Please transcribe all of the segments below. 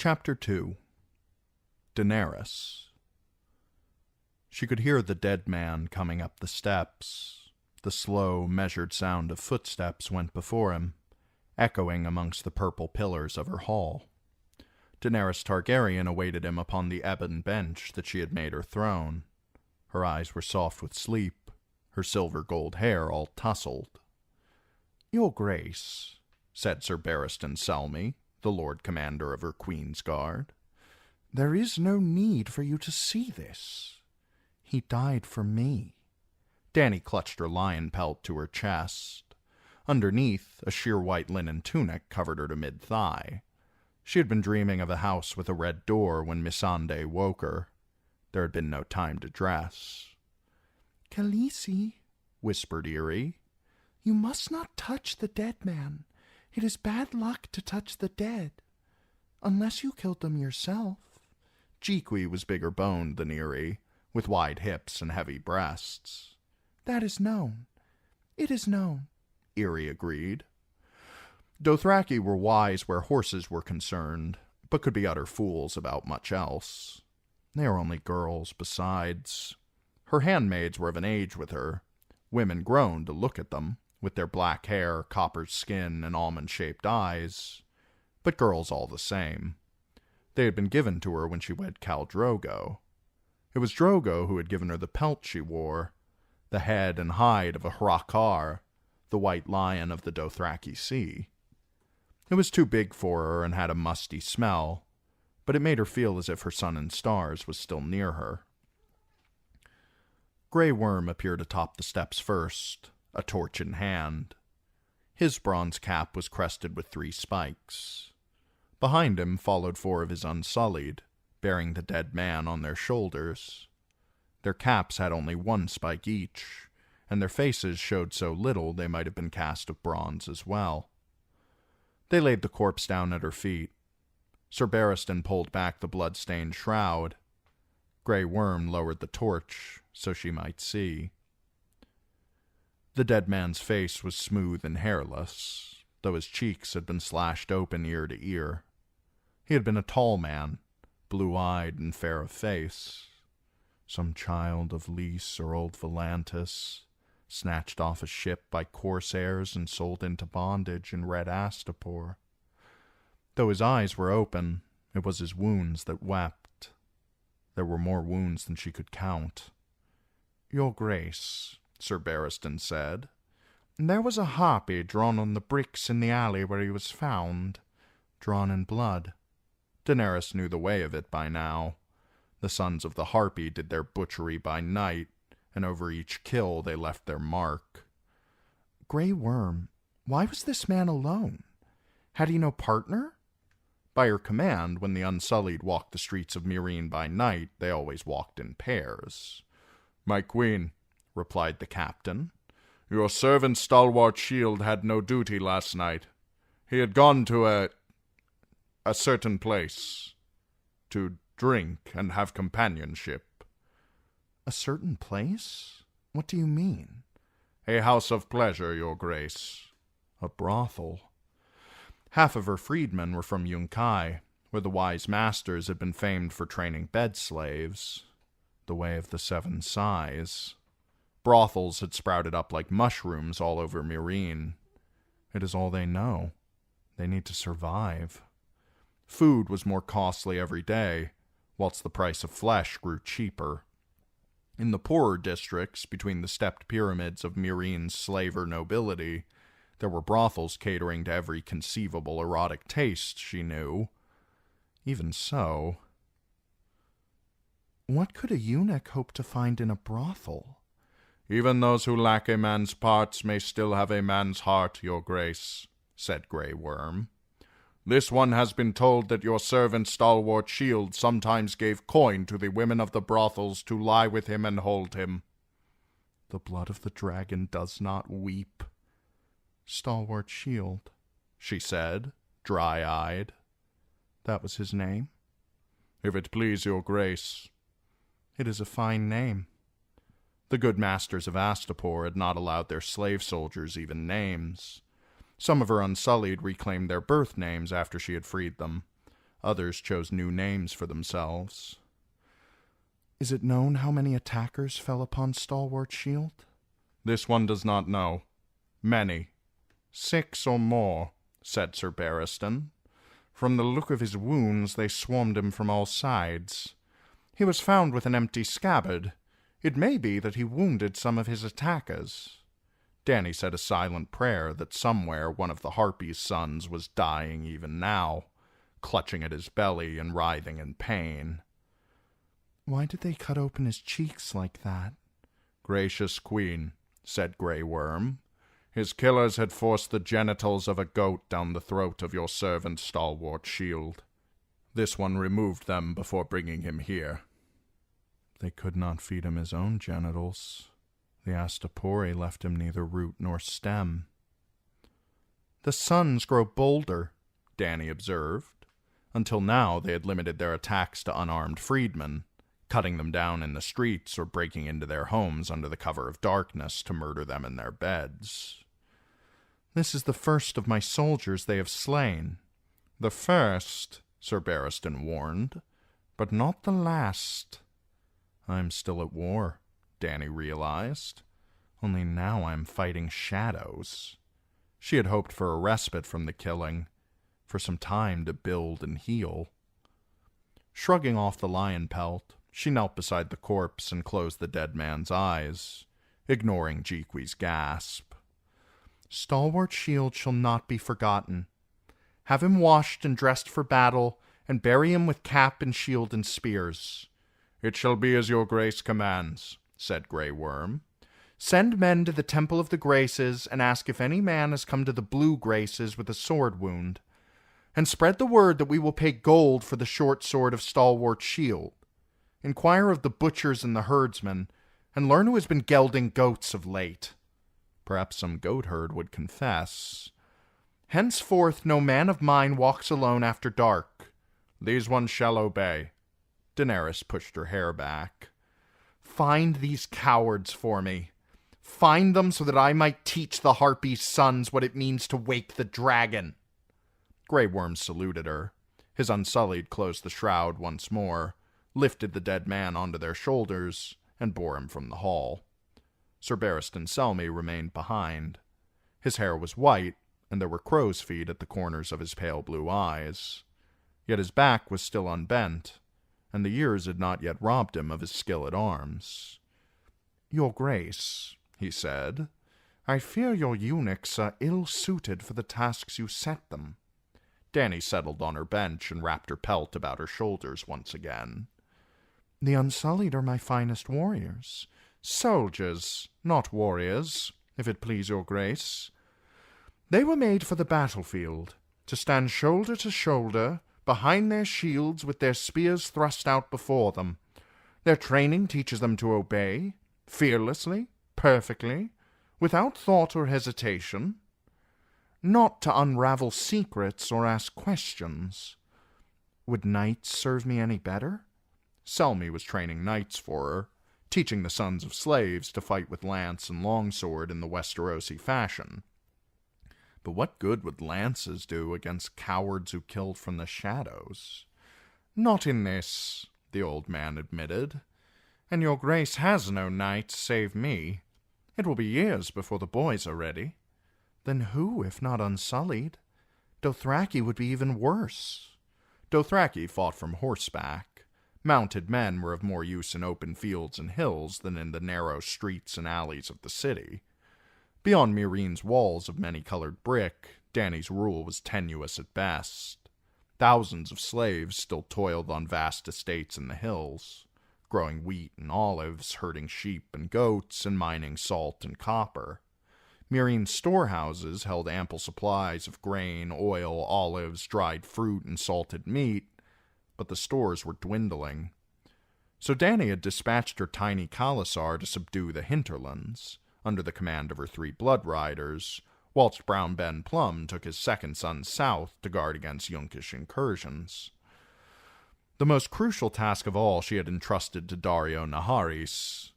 Chapter 2. Daenerys. She could hear the dead man coming up the steps. The slow, measured sound of footsteps went before him, echoing amongst the purple pillars of her hall. Daenerys Targaryen awaited him upon the ebon bench that she had made her throne. Her eyes were soft with sleep, her silver-gold hair all tousled. "Your Grace," said Sir Barristan Selmy, the Lord Commander of her Queen's Guard, "there is no need for you to see this. He died for me." Dany clutched her lion pelt to her chest. Underneath, a sheer white linen tunic covered her to mid-thigh. She had been dreaming of a house with a red door when Missandei woke her. There had been no time to dress. "Khaleesi," whispered Irri, "you must not touch the dead man. It is bad luck to touch the dead. Unless you killed them yourself." Jiqui was bigger boned than Irri, with wide hips and heavy breasts. "That is known. It is known," Irri agreed. Dothraki were wise where horses were concerned, but could be utter fools about much else. They are only girls, besides. Her handmaids were of an age with her, women grown to look at them, with their black hair, copper skin, and almond-shaped eyes, but girls all the same. They had been given to her when she wed Khal Drogo. It was Drogo who had given her the pelt she wore, the head and hide of a Hrakkar, the white lion of the Dothraki Sea. It was too big for her and had a musty smell, but it made her feel as if her sun and stars was still near her. Grey Worm appeared atop the steps first, a torch in hand. His bronze cap was crested with 3 spikes. Behind him followed 4 of his Unsullied, bearing the dead man on their shoulders. Their caps had only 1 spike each, and their faces showed so little they might have been cast of bronze as well. They laid the corpse down at her feet. Sir Barristan pulled back the blood-stained shroud. Grey Worm lowered the torch so she might see. The dead man's face was smooth and hairless, though his cheeks had been slashed open ear to ear. He had been a tall man, blue-eyed and fair of face. Some child of Lys or old Volantis, snatched off a ship by corsairs and sold into bondage in Red Astapor. Though his eyes were open, it was his wounds that wept. There were more wounds than she could count. "Your Grace," Sir Barristan said, "there was a harpy drawn on the bricks in the alley where he was found, drawn in blood." Daenerys knew the way of it by now. The sons of the harpy did their butchery by night, and over each kill they left their mark. "Grey Worm, why was this man alone? Had he no partner?" By her command, when the Unsullied walked the streets of Meereen by night, they always walked in pairs. "My queen," replied the captain, "your servant Stalwart Shield had no duty last night. He had gone to a certain place, to drink and have companionship." "A certain place? What do you mean?" "A house of pleasure, your grace." "A brothel." Half of her freedmen were from Yunkai, where the wise masters had been famed for training bed slaves. The way of the 7 sighs. Brothels had sprouted up like mushrooms all over Meereen. It is all they know. They need to survive. Food was more costly every day, whilst the price of flesh grew cheaper. In the poorer districts, between the stepped pyramids of Meereen's slaver nobility, there were brothels catering to every conceivable erotic taste she knew. Even so, what could a eunuch hope to find in a brothel? "Even those who lack a man's parts may still have a man's heart, your grace," said Grey Worm. "This one has been told that your servant Stalwart Shield sometimes gave coin to the women of the brothels to lie with him and hold him." "The blood of the dragon does not weep." "Stalwart Shield," she said, dry-eyed. "That was his name?" "If it please your grace." "It is a fine name." The good masters of Astapor had not allowed their slave soldiers even names. Some of her Unsullied reclaimed their birth names after she had freed them. Others chose new names for themselves. "Is it known how many attackers fell upon Stalwart Shield?" "This one does not know. Many. 6 or more," said Sir Barristan. "From the look of his wounds, they swarmed him from all sides. He was found with an empty scabbard. It may be that he wounded some of his attackers." Dany said a silent prayer that somewhere one of the Harpy's sons was dying even now, clutching at his belly and writhing in pain. "Why did they cut open his cheeks like that?" "Gracious Queen," said Grey Worm, "his killers had forced the genitals of a goat down the throat of your servant Stalwart Shield. This one removed them before bringing him here." "They could not feed him his own genitals. The Astapori left him neither root nor stem." "The sons grow bolder," Dany observed. Until now they had limited their attacks to unarmed freedmen, cutting them down in the streets or breaking into their homes under the cover of darkness to murder them in their beds. "This is the first of my soldiers they have slain." "The first," Sir Barristan warned, "but not the last." "I'm still at war," Dany realized. "Only now I'm fighting shadows." She had hoped for a respite from the killing, for some time to build and heal. Shrugging off the lion pelt, she knelt beside the corpse and closed the dead man's eyes, ignoring Jeekwee's gasp. "Stalwart Shield shall not be forgotten. Have him washed and dressed for battle, and bury him with cap and shield and spears." "It shall be as your grace commands," said Grey Worm. "Send men to the Temple of the Graces and ask if any man has come to the Blue Graces with a sword wound. And spread the word that we will pay gold for the short sword of Stalwart Shield. Inquire of the butchers and the herdsmen, and learn who has been gelding goats of late." Perhaps some goatherd would confess. "Henceforth no man of mine walks alone after dark." "These ones shall obey." Daenerys pushed her hair back. "Find these cowards for me. Find them so that I might teach the Harpy's sons what it means to wake the dragon." Grey Worm saluted her. His Unsullied closed the shroud once more, lifted the dead man onto their shoulders, and bore him from the hall. Sir Barristan Selmy remained behind. His hair was white, and there were crow's feet at the corners of his pale blue eyes. Yet his back was still unbent, and the years had not yet robbed him of his skill at arms. "Your Grace," he said, "I fear your eunuchs are ill-suited for the tasks you set them." Dany settled on her bench and wrapped her pelt about her shoulders once again. "The Unsullied are my finest warriors. Soldiers, not warriors, if it please your Grace. They were made for the battlefield, to stand shoulder to shoulder, behind their shields with their spears thrust out before them. Their training teaches them to obey, fearlessly, perfectly, without thought or hesitation. Not to unravel secrets or ask questions. Would knights serve me any better?" Selmy was training knights for her, teaching the sons of slaves to fight with lance and longsword in the Westerosi fashion. But what good would lances do against cowards who killed from the shadows? "Not in this," the old man admitted. "And your Grace has no knights save me. It will be years before the boys are ready." "Then who, if not Unsullied? Dothraki would be even worse." Dothraki fought from horseback. Mounted men were of more use in open fields and hills than in the narrow streets and alleys of the city. Beyond Meereen's walls of many-colored brick, Dany's rule was tenuous at best. Thousands of slaves still toiled on vast estates in the hills, growing wheat and olives, herding sheep and goats, and mining salt and copper. Meereen's storehouses held ample supplies of grain, oil, olives, dried fruit, and salted meat, but the stores were dwindling. So Dany had dispatched her tiny Khalasar to subdue the hinterlands, under the command of her 3 blood riders, whilst Brown Ben Plum took his second son south to guard against Yunkish incursions. The most crucial task of all she had entrusted to Daario Naharis,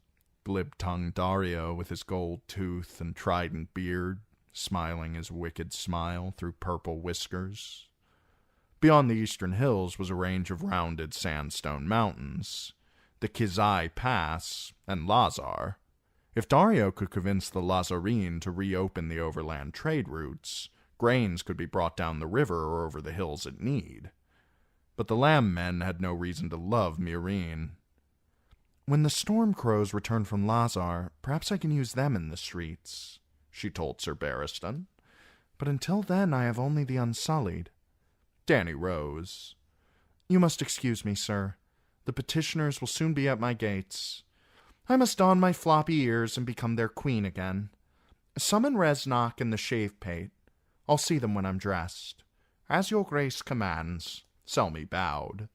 glib-tongued Daario with his gold tooth and trident beard, smiling his wicked smile through purple whiskers. Beyond the eastern hills was a range of rounded sandstone mountains, the Kizai Pass and Lazar. If Dario could convince the Lazarene to reopen the overland trade routes, grains could be brought down the river or over the hills at need. But the Lamb men had no reason to love Meereen. "When the Storm Crows return from Lazar, perhaps I can use them in the streets," she told Sir Barristan. "But until then I have only the Unsullied." Dany rose. "You must excuse me, sir. The petitioners will soon be at my gates. I must don my floppy ears and become their queen again. Summon Resnock and the Shave-Pate. I'll see them when I'm dressed." "As your grace commands," Selmy bowed.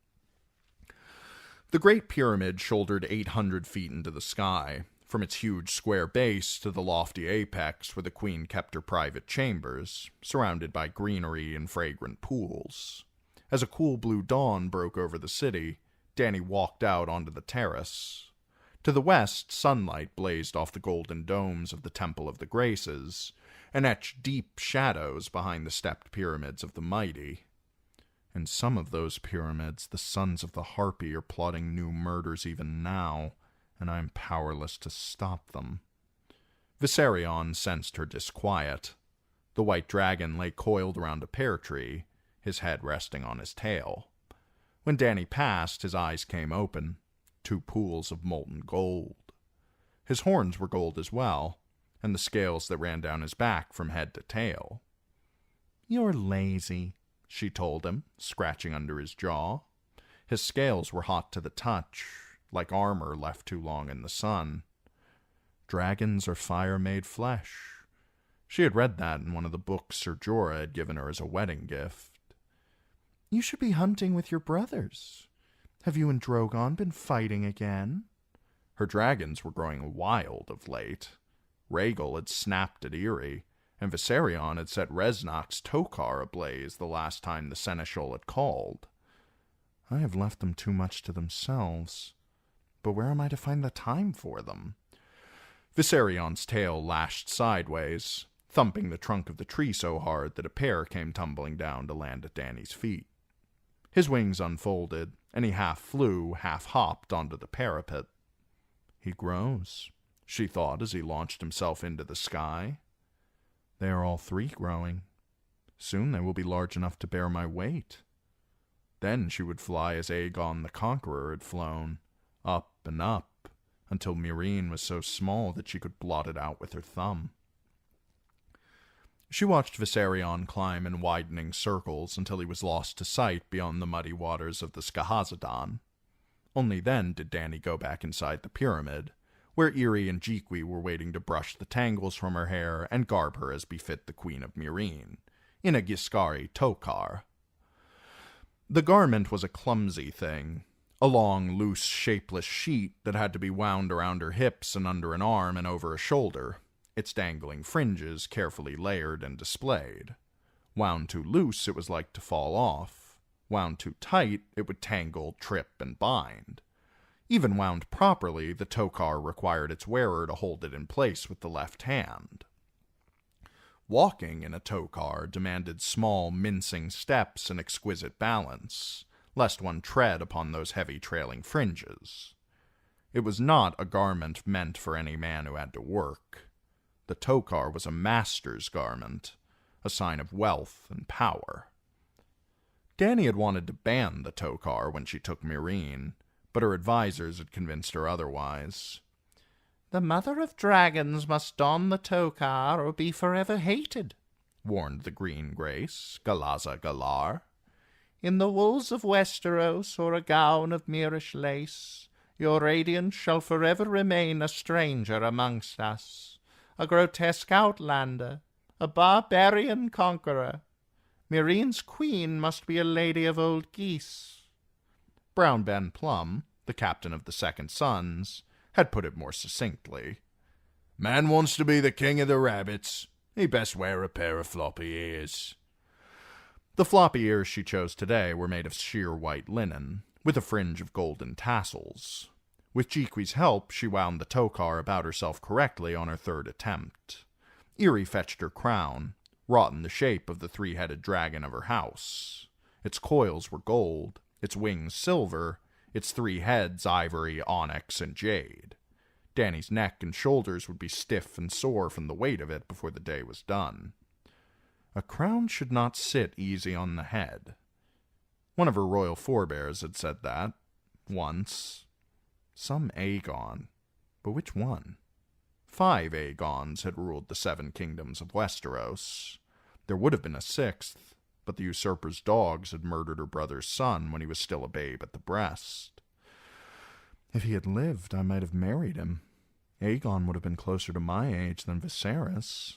The Great Pyramid shouldered 800 feet into the sky, from its huge square base to the lofty apex where the queen kept her private chambers, surrounded by greenery and fragrant pools. As a cool blue dawn broke over the city, Dany walked out onto the terrace. To the west, sunlight blazed off the golden domes of the Temple of the Graces, and etched deep shadows behind the stepped pyramids of the mighty. In some of those pyramids, the sons of the Harpy are plotting new murders even now, and I am powerless to stop them. Viserion sensed her disquiet. The white dragon lay coiled around a pear tree, his head resting on his tail. When Dany passed, his eyes came open, 2 pools of molten gold. His horns were gold as well, and the scales that ran down his back from head to tail. "You're lazy," she told him, scratching under his jaw. His scales were hot to the touch, like armor left too long in the sun. Dragons are fire-made flesh. She had read that in one of the books Ser Jorah had given her as a wedding gift. "You should be hunting with your brothers. Have you and Drogon been fighting again?" Her dragons were growing wild of late. Rhaegal had snapped at Irri, and Viserion had set Resnock's Tokar ablaze the last time the Seneschal had called. "I have left them too much to themselves. But where am I to find the time for them?" Viserion's tail lashed sideways, thumping the trunk of the tree so hard that a pear came tumbling down to land at Dany's feet. His wings unfolded, and he half flew, half hopped onto the parapet. "He grows," she thought as he launched himself into the sky. "They are all 3 growing. Soon they will be large enough to bear my weight." Then she would fly as Aegon the Conqueror had flown, up and up, until Meereen was so small that she could blot it out with her thumb. She watched Viserion climb in widening circles until he was lost to sight beyond the muddy waters of the Skahazadon. Only then did Dany go back inside the pyramid, where Irri and Jhiqui were waiting to brush the tangles from her hair and garb her as befit the Queen of Meereen, in a Giscari Tokar. The garment was a clumsy thing, a long, loose, shapeless sheet that had to be wound around her hips and under an arm and over a shoulder, its dangling fringes carefully layered and displayed. Wound too loose, it was like to fall off. Wound too tight, it would tangle, trip, and bind. Even wound properly, the tokar required its wearer to hold it in place with the left hand. Walking in a tokar demanded small, mincing steps and exquisite balance, lest one tread upon those heavy trailing fringes. It was not a garment meant for any man who had to work. The tokar was a master's garment, a sign of wealth and power. Dany had wanted to ban the tokar when she took Meereen, but her advisers had convinced her otherwise. "The mother of dragons must don the tokar or be forever hated," warned the Green Grace, Galaza Galar. "In the wools of Westeros or a gown of Myrish lace, your radiance shall forever remain a stranger amongst us, a grotesque outlander, a barbarian conqueror. Meereen's queen must be a lady of old geese." Brown Ben Plum, the captain of the Second Sons, had put it more succinctly. "Man wants to be the king of the rabbits. He best wear a pair of floppy ears." The floppy ears she chose today were made of sheer white linen, with a fringe of golden tassels. With Jhiqui's help, she wound the tokar about herself correctly on her 3rd attempt. Irri fetched her crown, wrought in the shape of the 3-headed dragon of her house. Its coils were gold, its wings silver, its 3 heads ivory, onyx, and jade. Dany's neck and shoulders would be stiff and sore from the weight of it before the day was done. A crown should not sit easy on the head. One of her royal forebears had said that, once. Some Aegon, but which one? 5 Aegons had ruled the 7 kingdoms of Westeros. There would have been a 6th, but the usurper's dogs had murdered her brother's son when he was still a babe at the breast. If he had lived, I might have married him. Aegon would have been closer to my age than Viserys.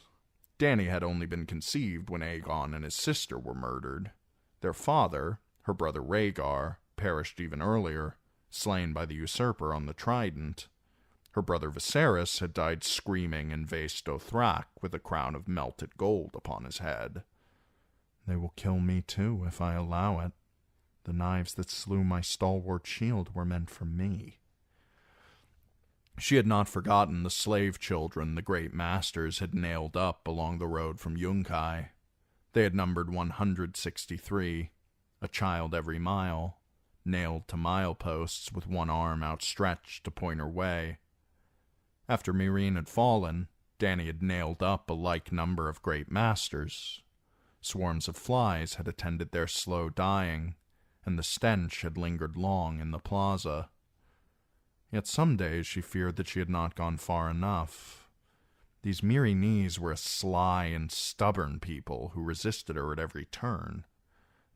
Dany had only been conceived when Aegon and his sister were murdered. Their father, her brother Rhaegar, perished even earlier, slain by the usurper on the Trident. Her brother Viserys had died screaming in Vaes Dothrak with a crown of melted gold upon his head. They will kill me too if I allow it. The knives that slew my stalwart shield were meant for me. She had not forgotten the slave children the great masters had nailed up along the road from Yunkai. They had numbered 163, a child every mile, nailed to mileposts with one arm outstretched to point her way. After Meereen had fallen, Dany had nailed up a like number of great masters. Swarms of flies had attended their slow dying, and the stench had lingered long in the plaza. Yet some days she feared that she had not gone far enough. These Meereenese were a sly and stubborn people who resisted her at every turn.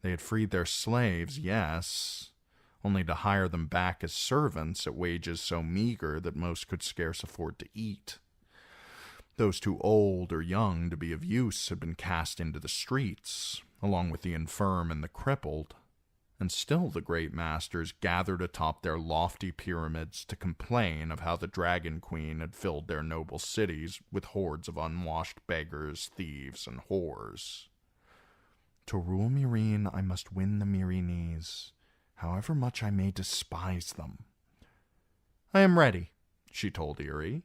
They had freed their slaves, yes, only to hire them back as servants at wages so meager that most could scarce afford to eat. Those too old or young to be of use had been cast into the streets, along with the infirm and the crippled. And still the great masters gathered atop their lofty pyramids to complain of how the Dragon Queen had filled their noble cities with hordes of unwashed beggars, thieves, and whores. To rule Meereen, I must win the Meereenese, however much I may despise them. I am ready, she told Irri.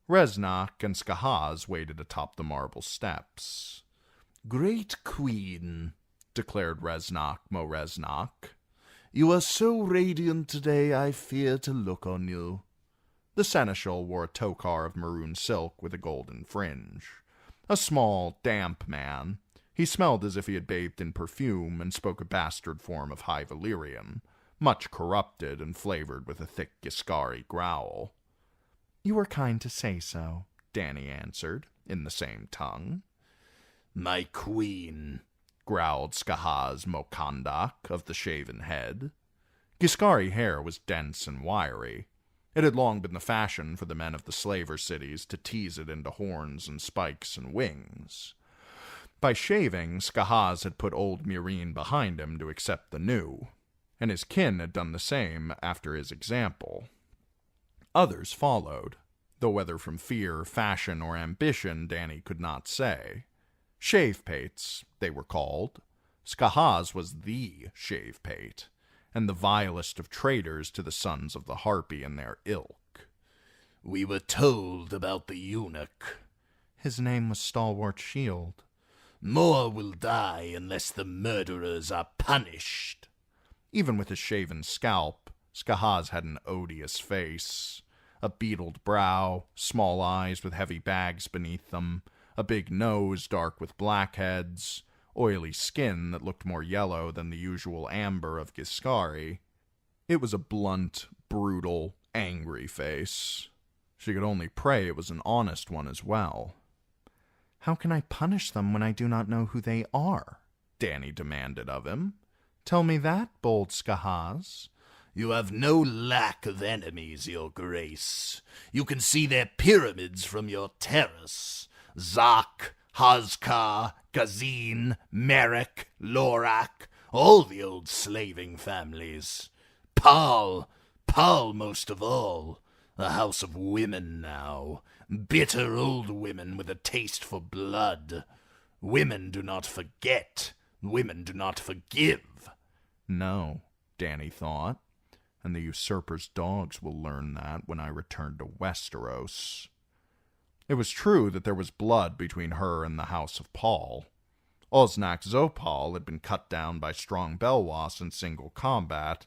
Reznak and Skahaz waited atop the marble steps. Great Queen, declared Reznak Reznak. You are so radiant today, I fear to look on you. The seneschal wore a tokar of maroon silk with a golden fringe. A small, damp man, he smelled as if he had bathed in perfume and spoke a bastard form of High Valyrian, much corrupted and flavored with a thick Giscari growl. You are kind to say so, Dany answered, in the same tongue. My queen, growled Skahaz Mokandak of the shaven head. Giscari hair was dense and wiry. It had long been the fashion for the men of the slaver cities to tease it into horns and spikes and wings. By shaving, Skahaz had put old Meereen behind him to accept the new, and his kin had done the same after his example. Others followed, though whether from fear, fashion, or ambition Dany could not say. Shave-pates, they were called. Skahaz was the shave-pate, and the vilest of traitors to the sons of the Harpy and their ilk. We were told about the eunuch. His name was Stalwart Shield. More will die unless the murderers are punished. Even with his shaven scalp, Skahaz had an odious face. A beetled brow, small eyes with heavy bags beneath them, a big nose dark with blackheads, oily skin that looked more yellow than the usual amber of Giscari. It was a blunt, brutal, angry face. She could only pray it was an honest one as well. How can I punish them when I do not know who they are? Dany demanded of him. Tell me that, bold Skahaz. You have no lack of enemies, your grace. You can see their pyramids from your terrace. Zak, Hazkar, Gazin, Merrick, Lorak, all the old slaving families. Pal most of all. A house of women now. Bitter old women with a taste for blood. Women do not forget. Women do not forgive. No, Dany thought, and the usurper's dogs will learn that when I return to Westeros. It was true that there was blood between her and the house of Paul. Osnak Zopal had been cut down by strong Belwas in single combat.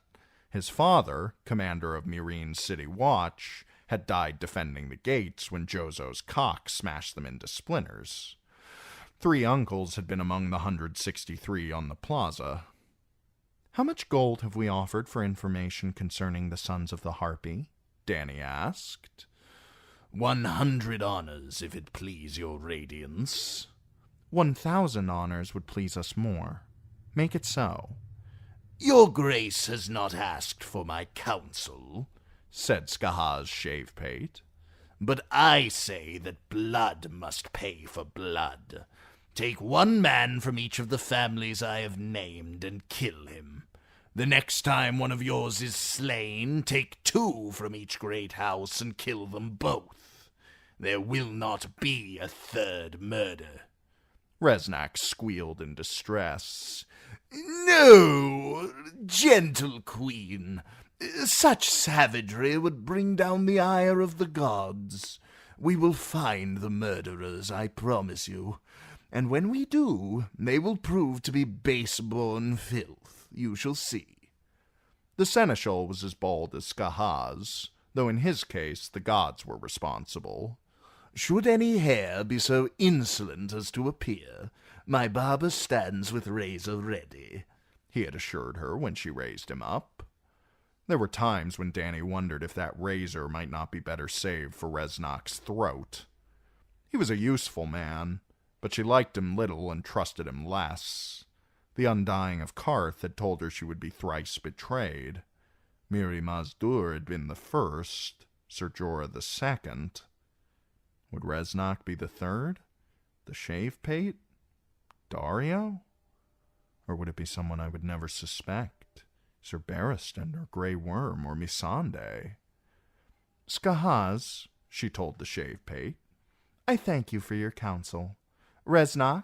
His father, commander of Mirine's city watch, had died defending the gates when Jozo's cock smashed them into splinters. 3 uncles had been among the 163 on the plaza. "How much gold have we offered for information concerning the Sons of the Harpy?" Dany asked. 100 honors, if it please your radiance. 1,000 honors would please us more. Make it so. Your grace has not asked for my counsel, said Skahaz Shavepate. But I say that blood must pay for blood. Take 1 man from each of the families I have named and kill him. The next time one of yours is slain, take 2 from each great house and kill them both. There will not be a 3rd murder. Resnak squealed in distress. No, gentle queen. Such savagery would bring down the ire of the gods. We will find the murderers, I promise you. And when we do, they will prove to be base-born filth. You shall see. The seneschal was as bold as Skahaz, though in his case the gods were responsible. Should any hair be so insolent as to appear, my barber stands with razor ready, he had assured her when she raised him up. There were times when Dany wondered if that razor might not be better saved for Resnak's throat. He was a useful man, but she liked him little and trusted him less. The Undying of Karth had told her she would be thrice betrayed. Mirri Maz-Dur had been the first, Ser Jorah the second. Would Resnak be the third? The Shavepate? Daario? Or would it be someone I would never suspect? Ser Barristan or Grey Worm or Missandei? Skahaz, she told the Shavepate, I thank you for your counsel. Resnak,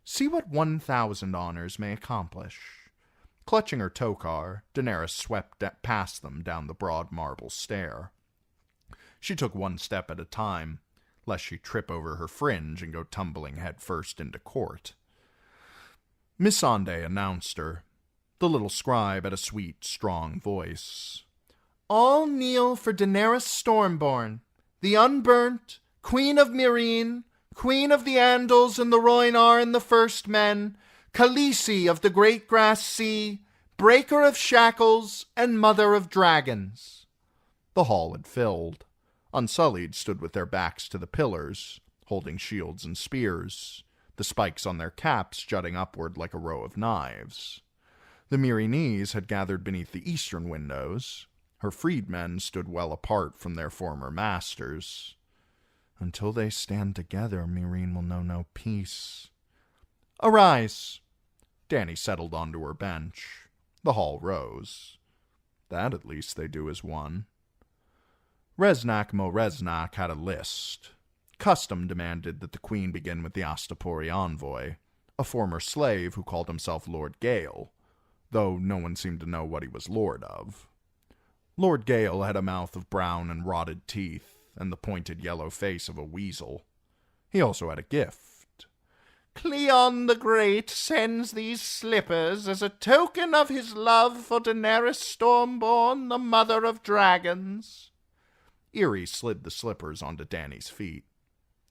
see what 1,000 honors may accomplish. Clutching her tokar, Daenerys swept past them down the broad marble stair. She took 1 step at a time, lest she trip over her fringe and go tumbling headfirst into court. Missandei announced her. The little scribe had a sweet, strong voice. All kneel for Daenerys Stormborn, the unburnt, Queen of Meereen, Queen of the Andals and the Rhoynar and the First Men, Khaleesi of the Great Grass Sea, Breaker of Shackles, and Mother of Dragons. The hall had filled. Unsullied stood with their backs to the pillars, holding shields and spears, the spikes on their caps jutting upward like a row of knives. The Meereenese had gathered beneath the eastern windows. Her freedmen stood well apart from their former masters. Until they stand together, Meereen will know no peace. Arise! Dany settled onto her bench. The hall rose. That at least they do as one. Resnak Mo Resnak had a list. Custom demanded that the queen begin with the Astapori envoy, a former slave who called himself Lord Gale, though no one seemed to know what he was lord of. Lord Gale had a mouth of brown and rotted teeth, and the pointed yellow face of a weasel. He also had a gift. Cleon the Great sends these slippers as a token of his love for Daenerys Stormborn, the mother of dragons. Eerie slid the slippers onto Dany's feet.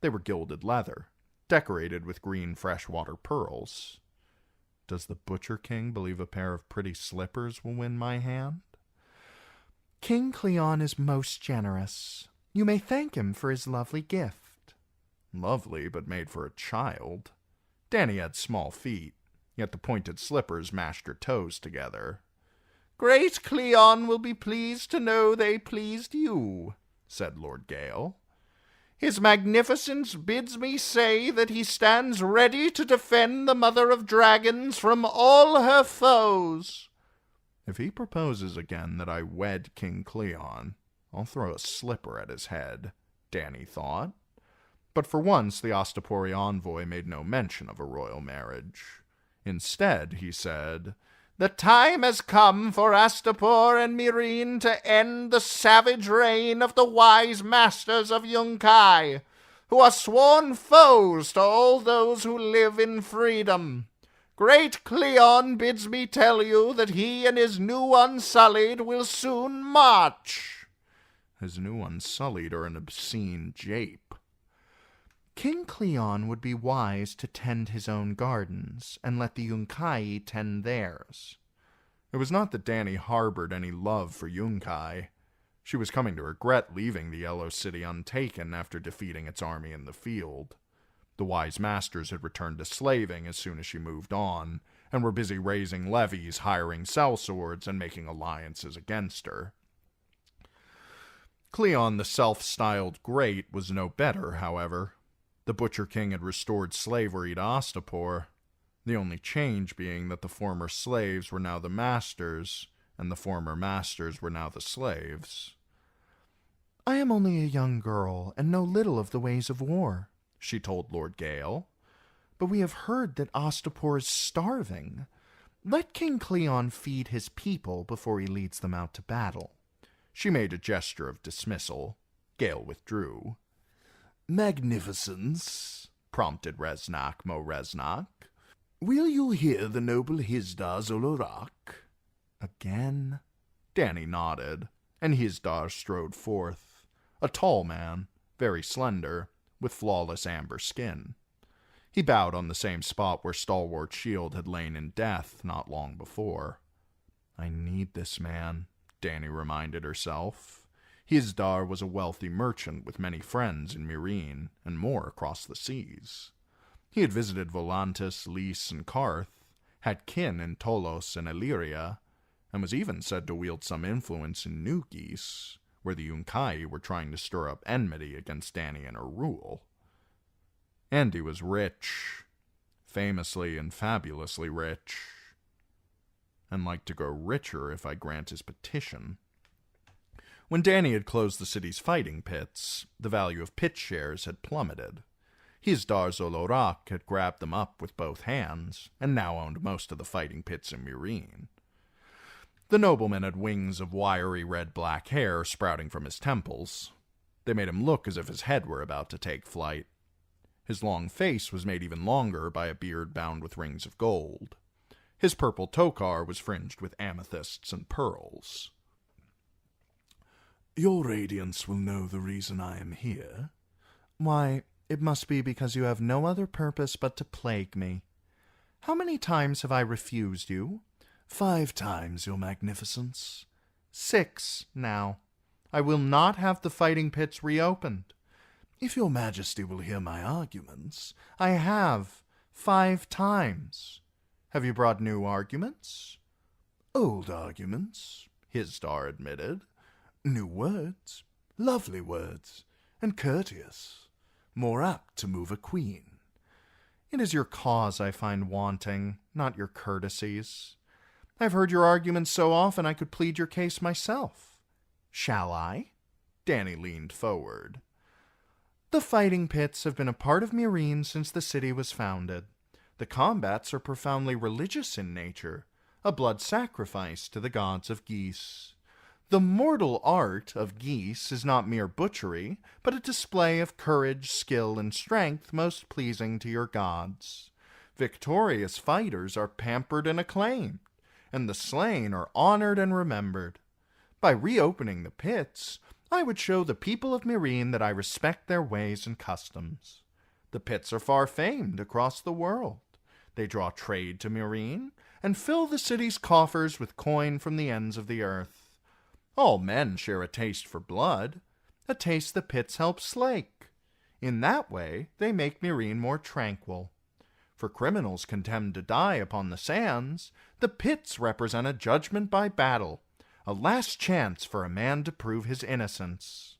They were gilded leather, decorated with green freshwater pearls. Does the Butcher King believe a pair of pretty slippers will win my hand? King Cleon is most generous. You may thank him for his lovely gift. Lovely, but made for a child. Dany had small feet, yet the pointed slippers mashed her toes together. Great Cleon will be pleased to know they pleased you, said Lord Gale. His magnificence bids me say that he stands ready to defend the Mother of Dragons from all her foes. If he proposes again that I wed King Cleon, I'll throw a slipper at his head, Dany thought. But for once the Astapori envoy made no mention of a royal marriage. Instead, he said, The time has come for Astapor and Meereen to end the savage reign of the wise masters of Yunkai, who are sworn foes to all those who live in freedom. Great Cleon bids me tell you that he and his new Unsullied will soon march. His new Unsullied are an obscene jape. King Cleon would be wise to tend his own gardens, and let the Yunkai tend theirs. It was not that Dany harbored any love for Yunkai. She was coming to regret leaving the Yellow City untaken after defeating its army in the field. The wise masters had returned to slaving as soon as she moved on, and were busy raising levies, hiring sellswords, and making alliances against her. Cleon the self-styled Great was no better, however. The Butcher King had restored slavery to Astapor, the only change being that the former slaves were now the masters, and the former masters were now the slaves. "I am only a young girl, and know little of the ways of war," she told Lord Gale. "but we have heard that Astapor is starving. Let King Cleon feed his people before he leads them out to battle." She made a gesture of dismissal. Gale withdrew. "Magnificence," prompted Reznak Mo Reznak. "Will you hear the noble Hisdar Zolorak?" "Again?" Dany nodded, and Hisdar strode forth, a tall man, very slender, with flawless amber skin. He bowed on the same spot where stalwart Shield had lain in death not long before. "I need this man," Dany reminded herself. Hisdar was a wealthy merchant with many friends in Meereen, and more across the seas. He had visited Volantis, Lys, and Karth, had kin in Tolos and Illyria, and was even said to wield some influence in New Geese, where the Yunkai were trying to stir up enmity against Dany and her rule. And he was rich, famously and fabulously rich, and like to grow richer if I grant his petition. When Dany had closed the city's fighting pits, the value of pit shares had plummeted. Hisdar Zolorak had grabbed them up with both hands, and now owned most of the fighting pits in Meereen. The nobleman had wings of wiry red-black hair sprouting from his temples. They made him look as if his head were about to take flight. His long face was made even longer by a beard bound with rings of gold. His purple tokar was fringed with amethysts and pearls. "Your Radiance will know the reason I am here." "Why, it must be because you have no other purpose but to plague me. How many times have I refused you?" 5 times, Your Magnificence." 6 now. I will not have the fighting pits reopened." "If Your Majesty will hear my arguments." "I have 5 times. Have you brought new arguments?" "Old arguments," Hisdar admitted. "New words, lovely words, and courteous, more apt to move a queen." "It is your cause I find wanting, not your courtesies. I've heard your arguments so often I could plead your case myself." "Shall I?" Dany leaned forward. "The fighting pits have been a part of Meereen since the city was founded. The combats are profoundly religious in nature, a blood sacrifice to the gods of geese. The mortal art of geese is not mere butchery, but a display of courage, skill, and strength most pleasing to your gods. Victorious fighters are pampered and acclaimed, and the slain are honored and remembered. By reopening the pits, I would show the people of Meereen that I respect their ways and customs. The pits are far famed across the world. They draw trade to Meereen, and fill the city's coffers with coin from the ends of the earth. All men share a taste for blood, a taste the pits help slake. In that way, they make Meereen more tranquil. For criminals condemned to die upon the sands, the pits represent a judgment by battle, a last chance for a man to prove his innocence."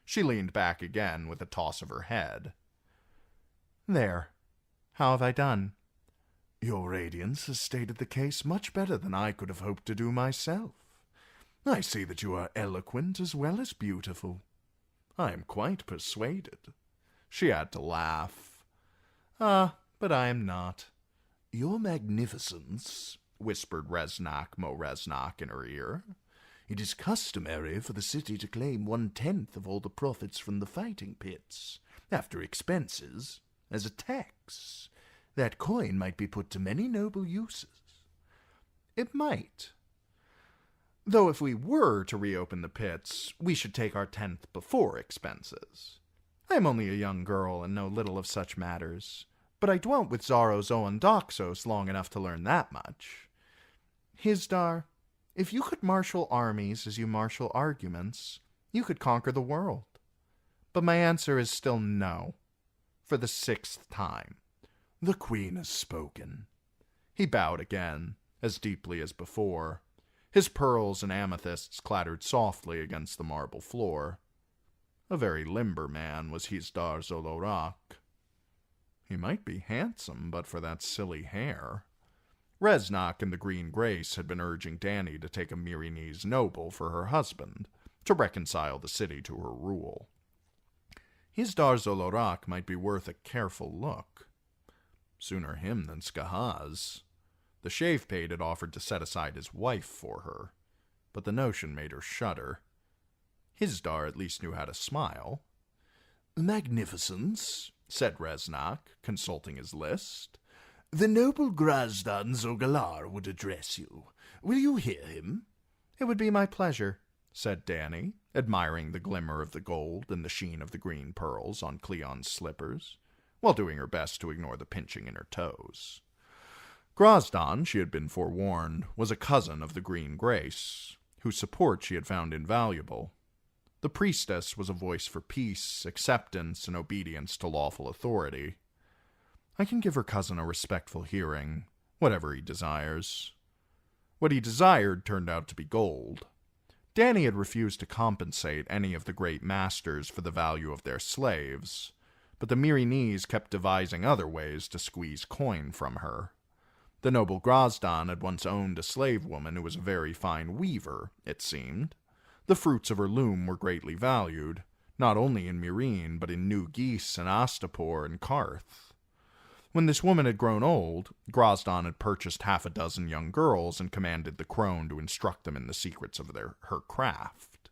She leaned back again with a toss of her head. "There. How have I done?" "Your Radiance has stated the case much better than I could have hoped to do myself. I see that you are eloquent as well as beautiful. I am quite persuaded." She had to laugh. But I am not." "Your Magnificence," whispered Reznak Mo Reznak in her ear, "it is customary for the city to claim 1/10 of all the profits from the fighting pits, after expenses, as a tax. That coin might be put to many noble uses. It might. Though if we were to reopen the pits, we should take our 10th before expenses. I am only a young girl and know little of such matters, but I dwelt with Zaros Oandoxos long enough to learn that much. Hisdar, if you could marshal armies as you marshal arguments, you could conquer the world. But my answer is still no, for the 6th time. The queen has spoken. He bowed again, as deeply as before. His pearls and amethysts clattered softly against the marble floor. A very limber man was Hisdar Zolorak. He might be handsome, but for that silly hair. Reznak and the Green Grace had been urging Dany to take a Myrinese noble for her husband, to reconcile the city to her rule. Hisdar Zolorak might be worth a careful look. Sooner him than Skahaz. The shave pate had offered to set aside his wife for her, but the notion made her shudder. Hisdar at least knew how to smile. Magnificence, said Reznak, consulting his list. The noble Grazdan Zogalar would address you. Will you hear him? It would be my pleasure, said Dany, admiring the glimmer of the gold and the sheen of the green pearls on Cleon's slippers, while doing her best to ignore the pinching in her toes. Grazdan, she had been forewarned, was a cousin of the Green Grace, whose support she had found invaluable. The priestess was a voice for peace, acceptance, and obedience to lawful authority. I can give her cousin a respectful hearing, whatever he desires. What he desired turned out to be gold. Dany had refused to compensate any of the great masters for the value of their slaves, but the Myrinese kept devising other ways to squeeze coin from her. The noble Grazdan had once owned a slave woman who was a very fine weaver, it seemed. The fruits of her loom were greatly valued, not only in Meereen, but in New Geese and Astapor and Karth. When this woman had grown old, Grazdan had purchased 6 young girls and commanded the crone to instruct them in the secrets of her craft.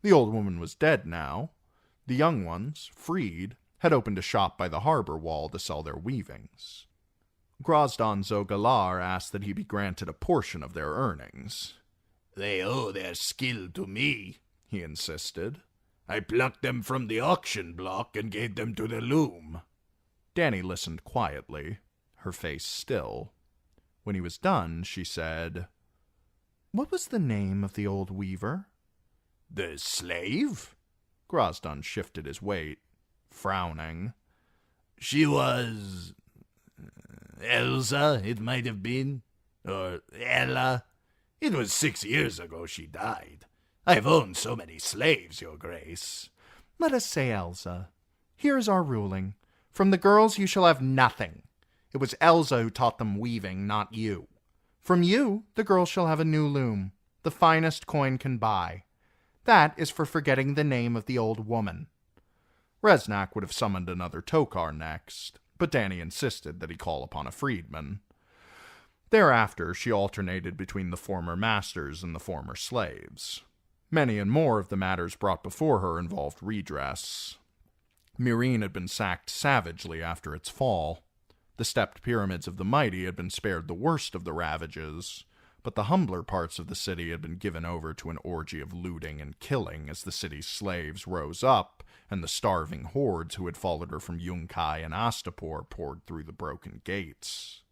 The old woman was dead now. The young ones, freed, had opened a shop by the harbor wall to sell their weavings. Grazdan Zogalar asked that he be granted a portion of their earnings. They owe their skill to me, he insisted. I plucked them from the auction block and gave them to the loom. Dany listened quietly, her face still. When he was done, she said, "What was the name of the old weaver?" The slave? Grazdan shifted his weight, frowning. She was... Elsa, it might have been. Or Ella. It was 6 years ago she died. I've owned so many slaves, Your Grace. Let us say Elsa. Here is our ruling. From the girls you shall have nothing. It was Elsa who taught them weaving, not you. From you, the girls shall have a new loom, the finest coin can buy. That is for forgetting the name of the old woman. Reznak would have summoned another Tokar next, but Dany insisted that he call upon a freedman. Thereafter, she alternated between the former masters and the former slaves. Many and more of the matters brought before her involved redress. Meereen had been sacked savagely after its fall. The stepped pyramids of the mighty had been spared the worst of the ravages, but the humbler parts of the city had been given over to an orgy of looting and killing as the city's slaves rose up and the starving hordes who had followed her from Yunkai and Astapor poured through the broken gates.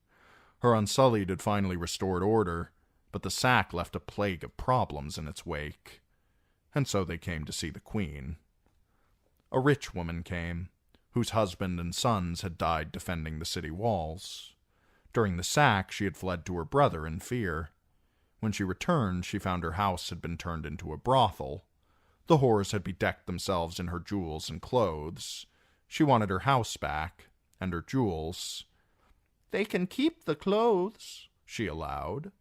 Her Unsullied had finally restored order, but the sack left a plague of problems in its wake. And so they came to see the queen. A rich woman came, whose husband and sons had died defending the city walls. During the sack, she had fled to her brother in fear. When she returned, she found her house had been turned into a brothel. The whores had bedecked themselves in her jewels and clothes. She wanted her house back, and her jewels. "They can keep the clothes," she allowed.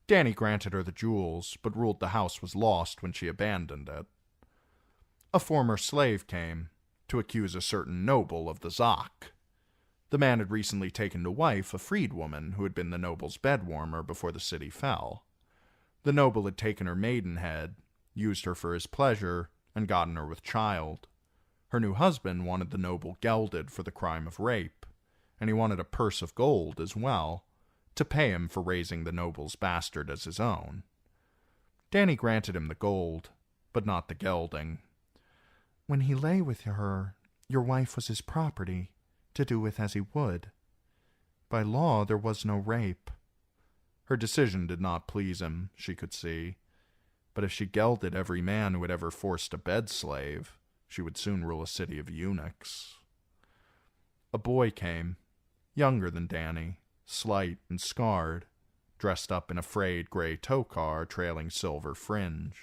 Dany granted her the jewels, but ruled the house was lost when she abandoned it. A former slave came, to accuse a certain noble of the Zak. The man had recently taken to wife a freedwoman who had been the noble's bedwarmer before the city fell. The noble had taken her maidenhead, used her for his pleasure, and gotten her with child. Her new husband wanted the noble gelded for the crime of rape, and he wanted a purse of gold as well, to pay him for raising the noble's bastard as his own. Dany granted him the gold, but not the gelding. When he lay with her, your wife was his property, to do with as he would. By law there was no rape. Her decision did not please him, she could see, but if she gelded every man who had ever forced a bed-slave, she would soon rule a city of eunuchs. A boy came, younger than Dany, slight and scarred, dressed up in a frayed gray tokar trailing silver fringe.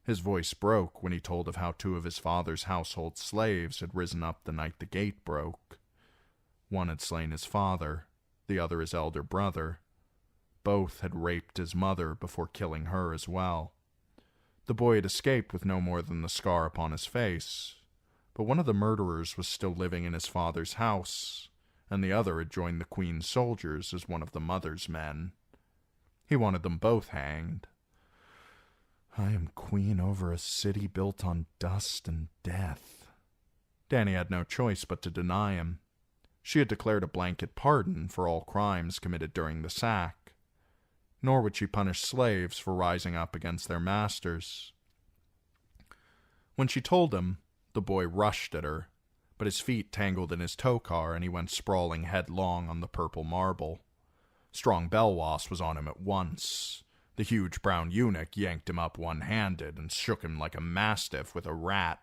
His voice broke when he told of how 2 of his father's household slaves had risen up the night the gate broke. One had slain his father, the other his elder brother. Both had raped his mother before killing her as well. The boy had escaped with no more than the scar upon his face, but one of the murderers was still living in his father's house, and the other had joined the Queen's soldiers as one of the mother's men. He wanted them both hanged. I am queen over a city built on dust and death. Dany had no choice but to deny him. She had declared a blanket pardon for all crimes committed during the sack, nor would she punish slaves for rising up against their masters. When she told him, the boy rushed at her, but his feet tangled in his tokar and he went sprawling headlong on the purple marble. Strong Belwas was on him at once. The huge brown eunuch yanked him up one-handed and shook him like a mastiff with a rat.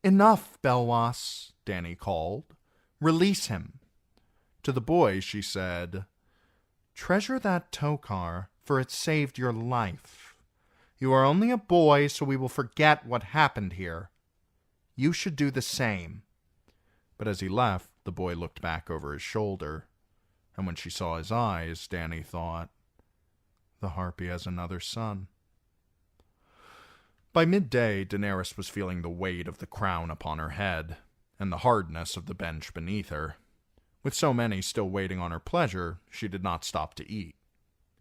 Enough, Belwas, Dany called. Release him. To the boy she said, Treasure that tokar, for it saved your life. You are only a boy, so we will forget what happened here. You should do the same. But as he left, the boy looked back over his shoulder, and when she saw his eyes, Dany thought, the harpy has another son. By midday, Daenerys was feeling the weight of the crown upon her head, and the hardness of the bench beneath her. With so many still waiting on her pleasure, she did not stop to eat.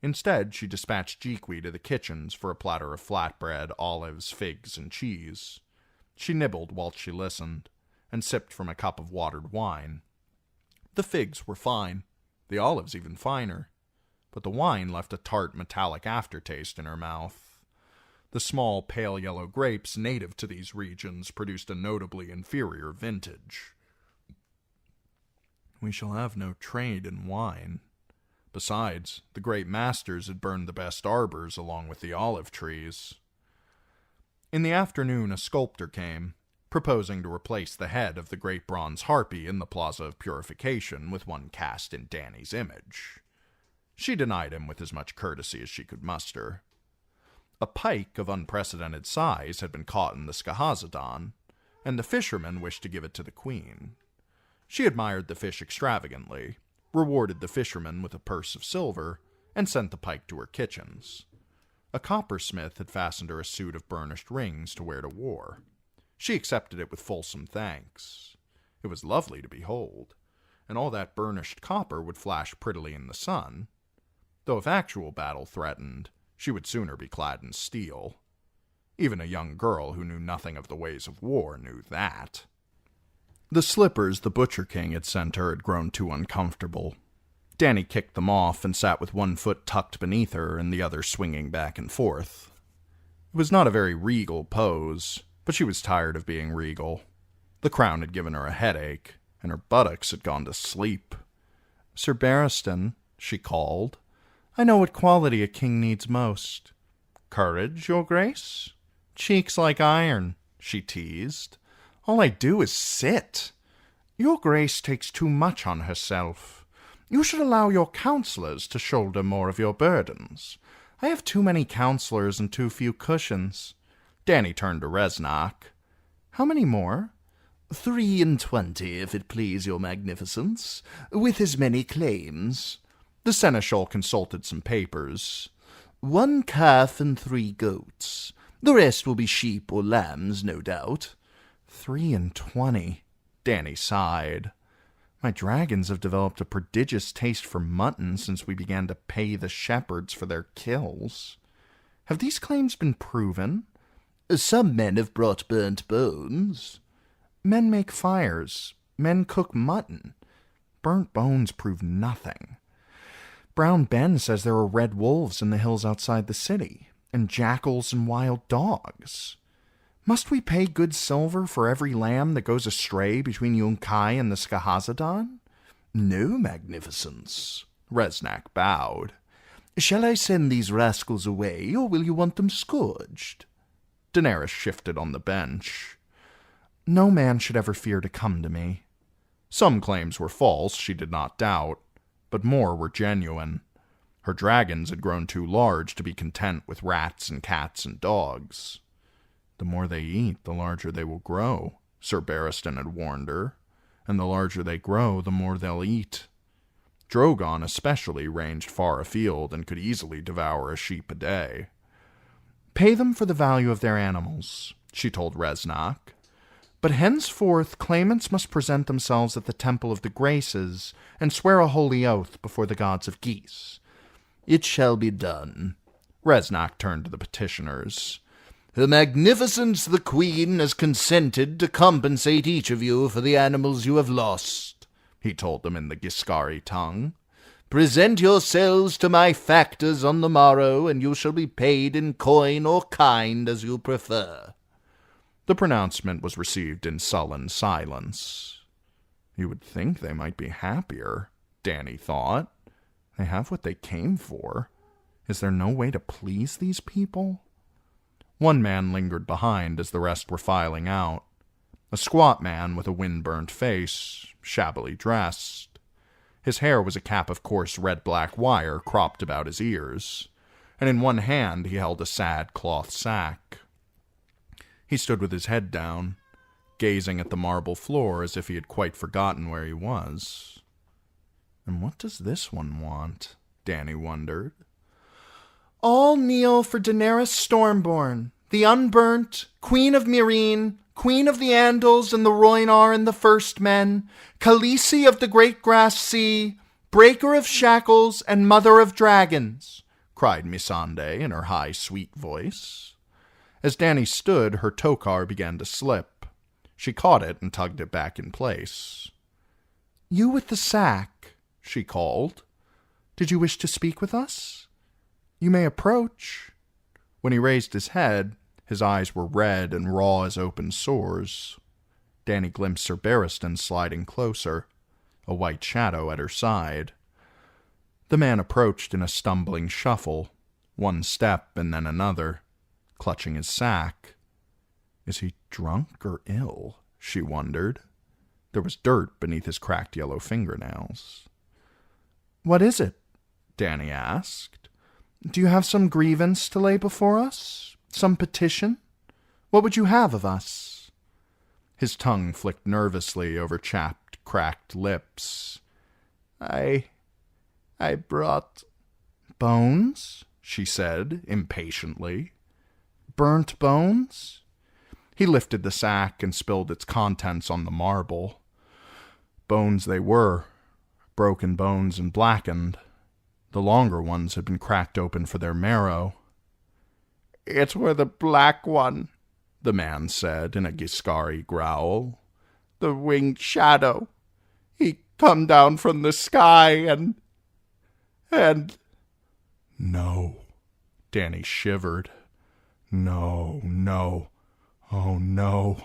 Instead, she dispatched Jeekwe to the kitchens for a platter of flatbread, olives, figs, and cheese. She nibbled whilst she listened, and sipped from a cup of watered wine. The figs were fine, the olives even finer, but the wine left a tart metallic aftertaste in her mouth. The small, pale yellow grapes native to these regions produced a notably inferior vintage. We shall have no trade in wine. Besides, the great masters had burned the best arbors along with the olive trees. In the afternoon a sculptor came, proposing to replace the head of the great bronze harpy in the Plaza of Purification with one cast in Dany's image. She denied him with as much courtesy as she could muster. A pike of unprecedented size had been caught in the Skahazadon, and the fisherman wished to give it to the queen. She admired the fish extravagantly, rewarded the fisherman with a purse of silver, and sent the pike to her kitchens. A coppersmith had fastened her a suit of burnished rings to wear to war. She accepted it with fulsome thanks. It was lovely to behold, and all that burnished copper would flash prettily in the sun, though if actual battle threatened, she would sooner be clad in steel. Even a young girl who knew nothing of the ways of war knew that. The slippers the Butcher King had sent her had grown too uncomfortable. Dany kicked them off and sat with one foot tucked beneath her and the other swinging back and forth. It was not a very regal pose, but she was tired of being regal. The crown had given her a headache, and her buttocks had gone to sleep. Sir Barristan, she called, I know what quality a king needs most. Courage, your grace? Cheeks like iron, she teased. All I do is sit. Your grace takes too much on herself. You should allow your counselors to shoulder more of your burdens. I have too many counselors and too few cushions. Dany turned to Resnack. How many more? 23, if it please your magnificence, with as many claims. The seneschal consulted some papers. 1 calf and 3 goats. The rest will be sheep or lambs, no doubt. 23, Dany sighed. My dragons have developed a prodigious taste for mutton since we began to pay the shepherds for their kills. Have these claims been proven? Some men have brought burnt bones. Men make fires. Men cook mutton. Burnt bones prove nothing. Brown Ben says there are red wolves in the hills outside the city, and jackals and wild dogs. Must we pay good silver for every lamb that goes astray between Yunkai and the Skahazadon? No, magnificence. Reznak bowed. Shall I send these rascals away, or will you want them scourged? Daenerys shifted on the bench. No man should ever fear to come to me. Some claims were false, she did not doubt, but more were genuine. Her dragons had grown too large to be content with rats and cats and dogs. The more they eat, the larger they will grow, Sir Barristan had warned her, and the larger they grow, the more they'll eat. Drogon especially ranged far afield and could easily devour a sheep a day. Pay them for the value of their animals, she told Reznak. But henceforth claimants must present themselves at the Temple of the Graces and swear a holy oath before the gods of geese. It shall be done. Reznak turned to the petitioners. Her Magnificence the Queen has consented to compensate each of you for the animals you have lost, he told them in the Giscari tongue. Present yourselves to my factors on the morrow, and you shall be paid in coin or kind as you prefer. The pronouncement was received in sullen silence. You would think they might be happier, Dany thought. They have what they came for. Is there no way to please these people? One man lingered behind as the rest were filing out. A squat man with a wind-burnt face, shabbily dressed. His hair was a cap of coarse red-black wire cropped about his ears, and in one hand he held a sad cloth sack. He stood with his head down, gazing at the marble floor as if he had quite forgotten where he was. And what does this one want? Dany wondered. All kneel for Daenerys Stormborn, the unburnt, Queen of Meereen, Queen of the Andals and the Rhoynar and the First Men, Khaleesi of the Great Grass Sea, Breaker of Shackles and Mother of Dragons, cried Missandei in her high, sweet voice. As Dany stood, her tokar began to slip. She caught it and tugged it back in place. You with the sack, she called. Did you wish to speak with us? You may approach. When he raised his head, his eyes were red and raw as open sores. Dany glimpsed Sir Barristan sliding closer, a white shadow at her side. The man approached in a stumbling shuffle, one step and then another, clutching his sack. Is he drunk or ill? She wondered. There was dirt beneath his cracked yellow fingernails. What is it? Dany asked. Do you have some grievance to lay before us? Some petition? What would you have of us? His tongue flicked nervously over chapped, cracked lips. I brought... Bones? She said, impatiently. Burnt bones? He lifted the sack and spilled its contents on the marble. Bones they were, broken bones and blackened. The longer ones had been cracked open for their marrow. It's for the black one, the man said in a Giscari growl. The winged shadow. He come down from the sky and... No. Dany shivered. No. Oh, no.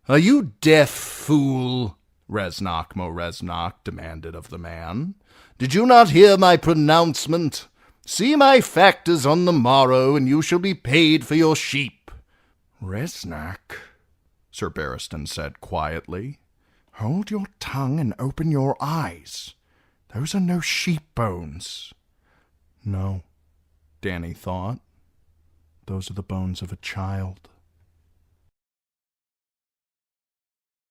Are you deaf, fool? Reznak Reznak demanded of the man. Did you not hear my pronouncement? See my factors on the morrow, and you shall be paid for your sheep. Reznak, Sir Barristan said quietly, hold your tongue and open your eyes. Those are no sheep bones. No, Dany thought. Those are the bones of a child.